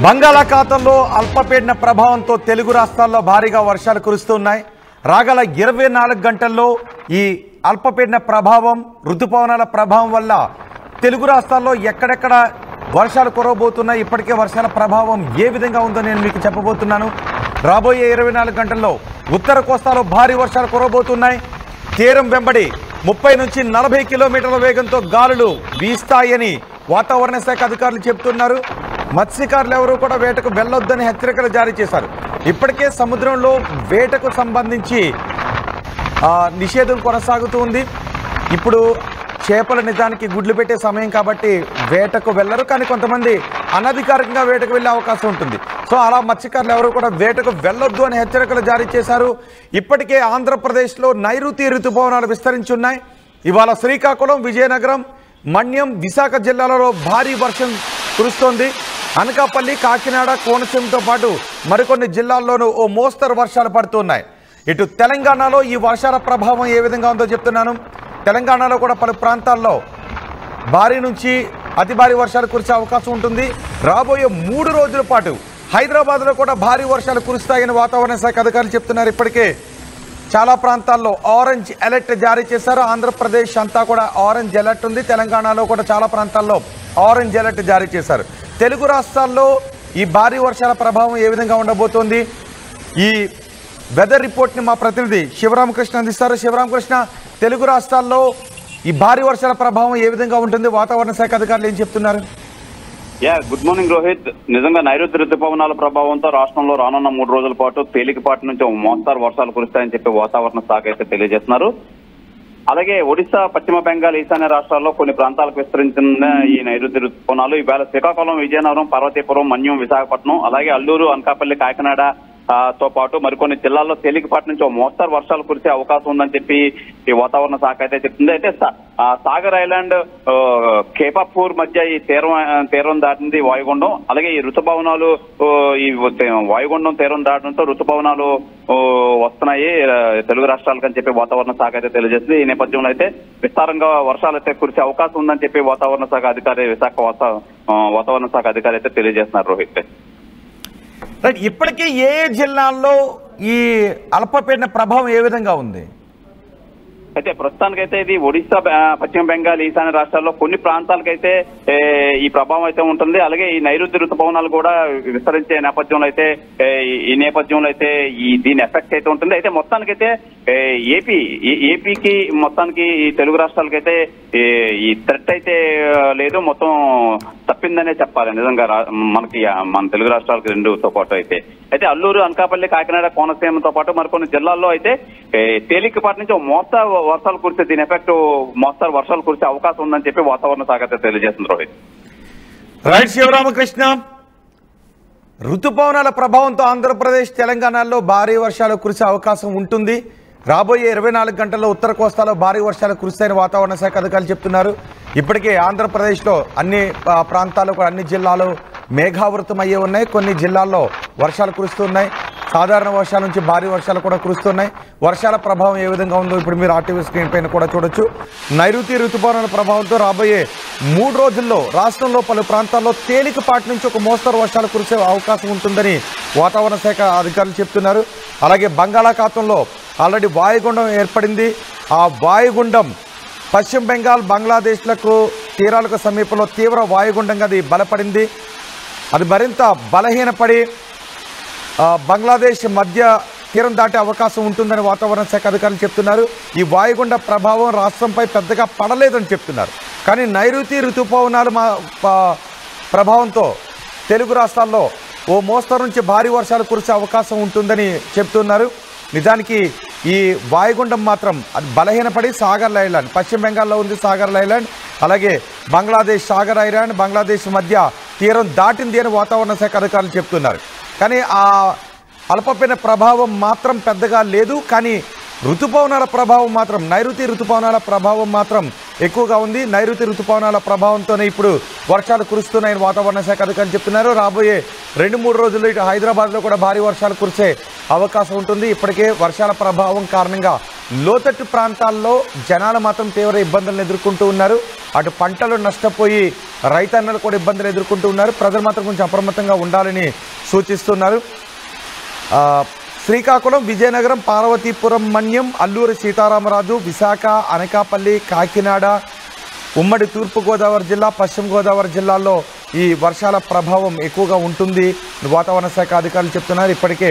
బంగాళాఖాతంలో అల్పపీడన ప్రభావంతో తెలుగు రాష్ట్రాల్లో భారీగా వర్షాలు కురుస్తున్నాయి. రాగల 24 గంటల్లో ఈ అల్పపీడన ప్రభావం, ఋతుపవనాల ప్రభావం వల్ల తెలుగు రాష్ట్రాల్లో ఎక్కడెక్కడ వర్షాలు కురవబోతున్నాయి, ఇప్పటికే వర్షాల ప్రభావం ఏ విధంగా ఉందో నేను మీకు చెప్పబోతున్నాను. రాబోయే 24 గంటల్లో ఉత్తర కోస్తాలో భారీ వర్షాలు కురవబోతున్నాయి. తీరం వెంబడి 30 నుంచి 40 కిలోమీటర్ల వేగంతో గాలులు వీస్తాయని వాతావరణ శాఖ అధికారులు చెబుతున్నారు. మత్స్యకారులు ఎవరూ కూడా వేటకు వెళ్ళొద్దని హెచ్చరికలు జారీ చేశారు. ఇప్పటికే సముద్రంలో వేటకు సంబంధించి నిషేధం కొనసాగుతూ ఉంది. ఇప్పుడు చేపల నిజానికి గుడ్లు పెట్టే సమయం కాబట్టి వేటకు వెళ్ళరు, కానీ కొంతమంది అనధికారికంగా వేటకు వెళ్ళే అవకాశం ఉంటుంది. సో అలా మత్స్యకారులు ఎవరు కూడా వేటకు వెళ్ళొద్దు అని హెచ్చరికలు జారీ చేశారు. ఇప్పటికే ఆంధ్రప్రదేశ్లో నైరుతి ఋతుపవనాలు విస్తరించున్నాయి. ఇవాళ శ్రీకాకుళం, విజయనగరం, మన్యం, విశాఖ జిల్లాలలో భారీ వర్షం కురుస్తోంది. అనకాపల్లి, కాకినాడ, కోనసీమతో పాటు మరికొన్ని జిల్లాల్లోనూ ఓ మోస్తరు వర్షాలు పడుతున్నాయి. ఇటు తెలంగాణలో ఈ వర్షాల ప్రభావం ఏ విధంగా ఉందో చెప్తున్నాను. తెలంగాణలో కూడా పలు ప్రాంతాల్లో భారీ నుంచి అతి భారీ వర్షాలు కురిసే అవకాశం ఉంటుంది. రాబోయే 3 రోజుల పాటు హైదరాబాద్లో కూడా భారీ వర్షాలు కురుస్తాయని వాతావరణ శాఖ అధికారులు చెప్తున్నారు. ఇప్పటికే చాలా ప్రాంతాల్లో ఆరెంజ్ అలర్ట్ జారీ చేశారు. ఆంధ్రప్రదేశ్ అంతా కూడా ఆరెంజ్ అలర్ట్ ఉంది. తెలంగాణలో కూడా చాలా ప్రాంతాల్లో ఆరెంజ్ అలర్ట్ జారీ చేశారు. తెలుగు రాష్ట్రాల్లో ఈ భారీ వర్షాల ప్రభావం ఏ విధంగా ఉండబోతోంది, ఈ వెదర్ రిపోర్ట్ని మా ప్రతినిధి శివరామకృష్ణ అందిస్తారు. శివరామకృష్ణ, తెలుగు రాష్ట్రాల్లో ఈ భారీ వర్షాల ప్రభావం ఏ విధంగా ఉంటుంది, వాతావరణ శాఖ అధికారులు ఏం చెప్తున్నారు? Good morning Rohit. నిజంగా నైరుతి ఋతుపవనాల ప్రభావంతో రాష్ట్రంలో రానున్న 3 రోజుల పాటు తేలికపాటి నుంచి మోస్తారు వర్షాలు కురుస్తాయని చెప్పి వాతావరణ శాఖ అయితే తెలియజేస్తున్నారు. అలాగే ఒడిశా, పశ్చిమ బెంగాల్, ఈశాన్య రాష్ట్రాల్లో కొన్ని ప్రాంతాలకు విస్తరించిన ఈ నైరుతి ఋతుపవనాలు ఇవాళ శ్రీకాకుళం, విజయనగరం, పార్వతీపురం, మన్యం, విశాఖపట్నం, అలాగే అల్లూరు, అనకాపల్లి, కాకినాడ తో పాటు మరికొన్ని జిల్లాల్లో తేలికపాటి నుంచి మోస్తరు వర్షాలు కురిసే అవకాశం ఉందని చెప్పి ఈ వాతావరణ శాఖ అయితే చెప్తుంది. అయితే సాగర్ ఐలాండ్, కేపాపూర్ మధ్య ఈ తీరం దాటింది వాయుగుండం. అలాగే ఈ ఋతుపవనాలు ఈ వాయుగుండం తీరం దాటడంతో ఋతుపవనాలు వస్తున్నాయి తెలుగు రాష్ట్రాలకు అని చెప్పి వాతావరణ శాఖ అయితే తెలియజేస్తుంది. ఈ నేపథ్యంలో అయితే విస్తారంగా వర్షాలు అయితే కురిసే అవకాశం ఉందని చెప్పి వాతావరణ శాఖ అధికారి, విశాఖ వాతావరణ శాఖ అధికారి అయితే తెలియజేస్తున్నారు రోహిత్. రైట్, ఇప్పటికీ ఏ జిల్లాల్లో ఈ అల్పపీడన ప్రభావం ఏ విధంగా ఉంది? అయితే ప్రస్తుతానికైతే ఇది ఒడిశా, పశ్చిమ బెంగాల్, ఈశాన్య రాష్ట్రాల్లో కొన్ని ప్రాంతాలకైతే ఈ ప్రభావం అయితే ఉంటుంది. అలాగే ఈ నైరుతి ఋతుపవనాలు కూడా విస్తరించే నేపథ్యంలో అయితే దీని ఎఫెక్ట్ అయితే ఉంటుంది. అయితే మొత్తానికైతే ఏపీకి మొత్తానికి ఈ తెలుగు రాష్ట్రాలకైతే ఈ థ్రెట్ అయితే లేదు, మొత్తం తప్పిందనే చెప్పాలి నిజంగా మనకి, మన తెలుగు రాష్ట్రాలకు 2తో పాటు అయితే అల్లూరు, అనకాపల్లి, కాకినాడ, కోనసీమతో పాటు మరికొన్ని జిల్లాల్లో అయితే తేలికపాటి నుంచి మోస్తరు వర్షాలు కురిసే, దీని ఎఫెక్ట్ మోస్తరు వర్షాలు కురిసే అవకాశం ఉందని చెప్పి వాతావరణ శాఖ తెలియజేస్తుంది రోహిత్. రైట్ శివరామకృష్ణ, ఋతుపవనాల ప్రభావంతో ఆంధ్రప్రదేశ్, తెలంగాణలో భారీ వర్షాలు కురిసే అవకాశం ఉంటుంది. రాబోయే 24 గంటల్లో ఉత్తర కోస్తాలో భారీ వర్షాలు కురుస్తాయని వాతావరణ శాఖ అధికారులు చెప్తున్నారు. ఇప్పటికే ఆంధ్రప్రదేశ్లో అన్ని ప్రాంతాలు కూడా, అన్ని జిల్లాలు మేఘావృతం అయ్యే ఉన్నాయి. కొన్ని జిల్లాల్లో వర్షాలు కురుస్తున్నాయి. సాధారణ వర్షాల నుంచి భారీ వర్షాలు కూడా కురుస్తున్నాయి. వర్షాల ప్రభావం ఏ విధంగా ఉందో ఇప్పుడు మీరు ఆర్టీవీ స్క్రీన్ పైన కూడా చూడొచ్చు. నైరుతి ఋతుపవనాల ప్రభావంతో రాబోయే 3 రోజుల్లో రాష్ట్రంలో పలు ప్రాంతాల్లో తేలికపాటి నుంచి ఒక మోస్తరు వర్షాలు కురిసే అవకాశం ఉంటుందని వాతావరణ శాఖ అధికారులు చెప్తున్నారు. అలాగే బంగాళాఖాతంలో ఆల్రెడీ వాయుగుండం ఏర్పడింది. ఆ వాయుగుండం పశ్చిమ బెంగాల్, బంగ్లాదేశ్లకు తీరాలకు సమీపంలో తీవ్ర వాయుగుండంగా అది బలపడింది. అది మరింత బలహీనపడి బంగ్లాదేశ్ మధ్య తీరం దాటే అవకాశం ఉంటుందని వాతావరణ శాఖ అధికారులు చెప్తున్నారు. ఈ వాయుగుండ ప్రభావం రాష్ట్రంపై పెద్దగా పడలేదని చెప్తున్నారు. కానీ నైరుతి ఋతుపవనాలు ప్రభావంతో తెలుగు రాష్ట్రాల్లో ఓ మోస్తరు నుంచి భారీ వర్షాలు కురిసే అవకాశం ఉంటుందని చెప్తున్నారు. నిజానికి ఈ వాయుగుండం మాత్రం అది బలహీనపడి సాగర్ ఐలాండ్, పశ్చిమ బెంగాల్లో ఉంది సాగర్ ఐలాండ్, అలాగే బంగ్లాదేశ్ సాగర్ ఐలాండ్, బంగ్లాదేశ్ మధ్య తీరం దాటింది అని వాతావరణ శాఖ అధికారులు చెప్తున్నారు. కానీ ఆ అల్పపీడన ప్రభావం మాత్రం పెద్దగా లేదు. కానీ ఋతుపవనాల ప్రభావం మాత్రం, నైరుతి ఋతుపవనాల ప్రభావం మాత్రం ఎక్కువగా ఉంది. నైరుతి ఋతుపవనాల ప్రభావంతోనే ఇప్పుడు వర్షాలు కురుస్తున్నాయని వాతావరణ శాఖ అధికారులు చెప్తున్నారు. రాబోయే 2-3 రోజుల్లో ఇటు హైదరాబాద్లో కూడా భారీ వర్షాలు కురిసే అవకాశం ఉంటుంది. ఇప్పటికే వర్షాల ప్రభావం కారణంగా లోతట్టు ప్రాంతాల్లో జనాలు మాత్రం తీవ్ర ఇబ్బందులను ఎదుర్కొంటూ ఉన్నారు. అటు పంటలు నష్టపోయి రైతన్నలు కూడా ఇబ్బందులు ఎదుర్కొంటూ ఉన్నారు. ప్రజలు మాత్రం కొంచెం అప్రమత్తంగా ఉండాలని సూచిస్తున్నారు. శ్రీకాకుళం, విజయనగరం, పార్వతీపురం, మన్యం, అల్లూరి సీతారామరాజు, విశాఖ, అనకాపల్లి, కాకినాడ, ఉమ్మడి తూర్పుగోదావరి జిల్లా, పశ్చిమ గోదావరి జిల్లాల్లో ఈ వర్షాల ప్రభావం ఎక్కువగా ఉంటుంది వాతావరణ శాఖ అధికారులు చెప్తున్నారు. ఇప్పటికే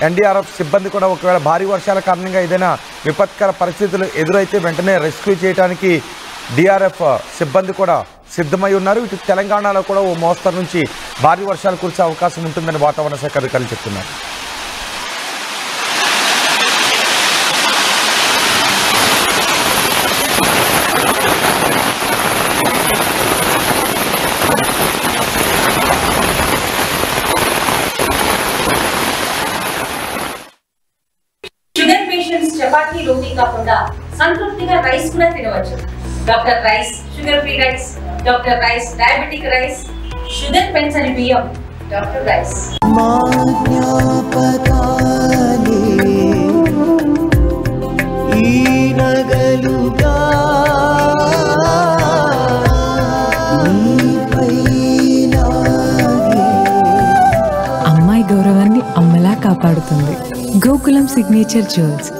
ఎన్డీఆర్ఎఫ్ సిబ్బంది కూడా ఒకవేళ భారీ వర్షాల కారణంగా ఏదైనా విపత్కర పరిస్థితులు ఎదురైతే వెంటనే రెస్క్యూ చేయడానికి డిఆర్ఎఫ్ సిబ్బంది కూడా సిద్ధమై ఉన్నారు. ఇటు తెలంగాణలో కూడా ఓ మోస్తరు నుంచి భారీ వర్షాలు కురిసే అవకాశం ఉంటుందని వాతావరణ శాఖ అధికారులు చెప్తున్నారు. చపాతీ రోటీ కాకుండా సంతృప్తిగా రైస్ కూడా తినవచ్చు. Doctor rice, sugar free rice, doctor rice, diabetic rice, sugar పెంచని బియ్యం, డాక్టర్ రైస్. అమ్మాయి గౌరవాన్ని అమ్మలా కాపాడుతుంది. Gokulam signature jewels.